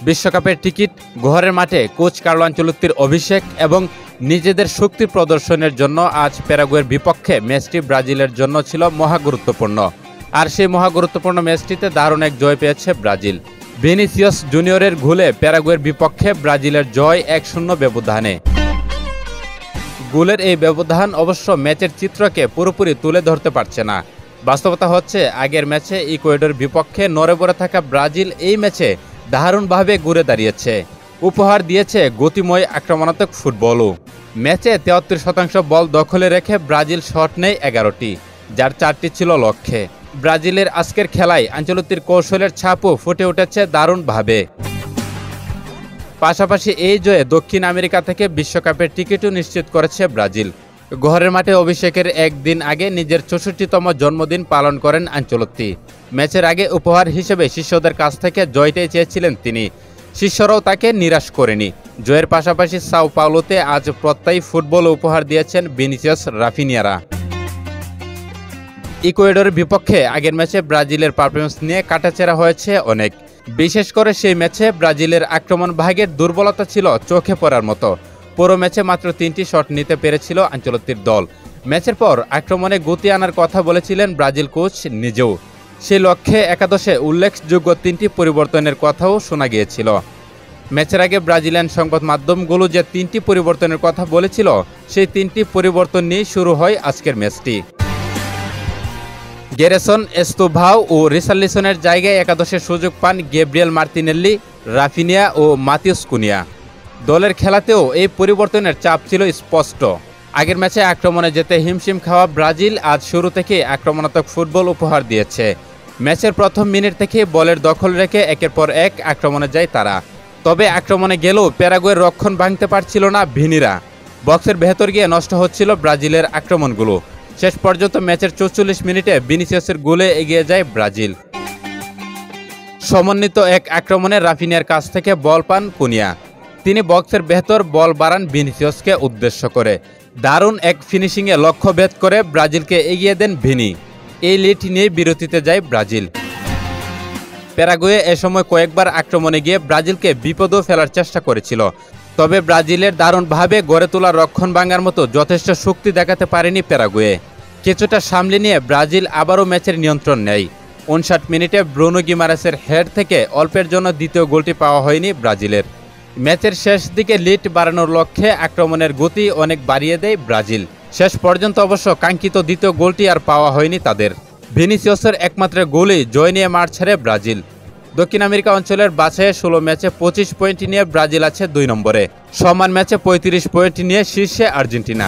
বিশ্বকাপের টিকিট, ঘরের মাঠে কোচ কার্লো আনচেলত্তির অভিষেক এবং নিজেদের শক্তি প্রদর্শনের জন্য আজ প্যারাগুয়ের বিপক্ষে ম্যাচটি ব্রাজিলের জন্য ছিল মহাগুরুত্বপূর্ণ। আর সেই মহাগুরুত্বপূর্ণ ম্যাচটিতে দারুণ এক জয় পেয়েছে ব্রাজিল। ভিনিসিয়াস জুনিয়রের গোলে প্যারাগুয়ের বিপক্ষে ব্রাজিলের জয় 1-0 ব্যবধানে। গোলের এই ব্যবধান অবশ্য ম্যাচের চিত্রকে পুরোপুরি তুলে ধরতে পারছে না। বাস্তবতা হচ্ছে, আগের ম্যাচে ইকুয়েডর বিপক্ষে নড়ে পড়ে থাকা ব্রাজিল এই ম্যাচে দারুণভাবে ঘুরে দাঁড়িয়েছে, উপহার দিয়েছে গতিময় আক্রমণাত্মক ফুটবলও। ম্যাচে 73% বল দখলে রেখে ব্রাজিল শট নেয় 11টি, যার 4টি ছিল লক্ষ্যে। ব্রাজিলের আজকের খেলায় আনচেলত্তির কৌশলের ছাপও ফুটে উঠেছে দারুণভাবে। পাশাপাশি এই জয়ে দক্ষিণ আমেরিকা থেকে বিশ্বকাপের টিকিটও নিশ্চিত করেছে ব্রাজিল। ঘরের মাঠে অভিষেকের একদিন আগে নিজের 64তম জন্মদিন পালন করেন আনচেলত্তি। ম্যাচের আগে উপহার হিসেবে শিষ্যদের কাছ থেকে জয়টাই চেয়েছিলেন তিনি। শিষ্যরাও তাকে নিরাশ করেনি। জয়ের পাশাপাশি সাও পাওলোতে আজ প্রত্যয়ী ফুটবল উপহার দিয়েছেন ভিনিসিয়াস, রাফিনিয়ারা। ইকুয়েডরের বিপক্ষে আগের ম্যাচে ব্রাজিলের পারফরম্যান্স নিয়ে কাটাছেঁড়া হয়েছে অনেক। বিশেষ করে সেই ম্যাচে ব্রাজিলের আক্রমণ ভাগের দুর্বলতা ছিল চোখে পড়ার মতো। পুরো ম্যাচে মাত্র 3টি শট নিতে পেরেছিল আনচেলত্তির দল। ম্যাচের পর আক্রমণে গতি আনার কথা বলেছিলেন ব্রাজিল কোচ নিজেও। সেই লক্ষ্যে একাদশে উল্লেখযোগ্য 3টি পরিবর্তনের কথাও শোনা গিয়েছিল। ম্যাচের আগে ব্রাজিলিয়ান সংবাদ মাধ্যমগুলো যে 3টি পরিবর্তনের কথা বলেছিল, সেই 3টি পরিবর্তন নিয়ে শুরু হয় আজকের ম্যাচটি। গেরেসন, এস্তোভাও ও রিসার্লিসনের জায়গায় একাদশে সুযোগ পান গ্যাব্রিয়েল মার্তিনেল্লি, রাফিনিয়া ও মাতিউস কুনিয়া। দলের খেলাতেও এই পরিবর্তনের চাপ ছিল স্পষ্ট। আগের ম্যাচে আক্রমণে যেতে হিমশিম খাওয়া ব্রাজিল আজ শুরু থেকে আক্রমণাত্মক ফুটবল উপহার দিয়েছে। ম্যাচের প্রথম মিনিট থেকে বলের দখল রেখে একের পর এক আক্রমণে যায় তারা। তবে আক্রমণে গেলেও প্যারাগুয়ের রক্ষণ ভাঙতে পারছিল না ভিনিরা। বক্সের ভেতর গিয়ে নষ্ট হচ্ছিল ব্রাজিলের আক্রমণগুলো। শেষ পর্যন্ত ম্যাচের 44 মিনিটে ভিনিসিয়াসের গোলে এগিয়ে যায় ব্রাজিল। সমন্বিত এক আক্রমণে রাফিনিয়ার কাছ থেকে বল পান কুনিয়া। তিনি বক্সের ভেতর বল বাড়ান ভিনিসিয়াসকে উদ্দেশ্য করে। দারুণ এক ফিনিশিংয়ে লক্ষ্যভেদ করে ব্রাজিলকে এগিয়ে দেন ভিনি। এই লিড নিয়ে বিরতিতে যায় ব্রাজিল। প্যারাগুয়ে এ সময় কয়েকবার আক্রমণে গিয়ে ব্রাজিলকে বিপদেও ফেলার চেষ্টা করেছিল। তবে ব্রাজিলের দারুণভাবে গড়ে তোলা রক্ষণ ভাঙার মতো যথেষ্ট শক্তি দেখাতে পারেনি প্যারাগুয়ে। কিছুটা সামলে নিয়ে ব্রাজিল আবারও ম্যাচের নিয়ন্ত্রণ নেয়। 59 মিনিটে ব্রুনো গিমারেসের হেড থেকে অল্পের জন্য দ্বিতীয় গোলটি পাওয়া হয়নি ব্রাজিলের। ম্যাচের শেষ দিকে লিড বাড়ানোর লক্ষ্যে আক্রমণের গতি অনেক বাড়িয়ে দেয় ব্রাজিল। শেষ পর্যন্ত অবশ্য কাঙ্ক্ষিত দ্বিতীয় গোলটি আর পাওয়া হয়নি তাদের। ভিনিসিয়াসের একমাত্র গোলেই জয় নিয়ে মাঠ ছাড়ে ব্রাজিল। দক্ষিণ আমেরিকা অঞ্চলের বাছাইয়ে 16 ম্যাচে 25 পয়েন্ট নিয়ে ব্রাজিল আছে 2 নম্বরে। সমান ম্যাচে 35 পয়েন্ট নিয়ে শীর্ষে আর্জেন্টিনা।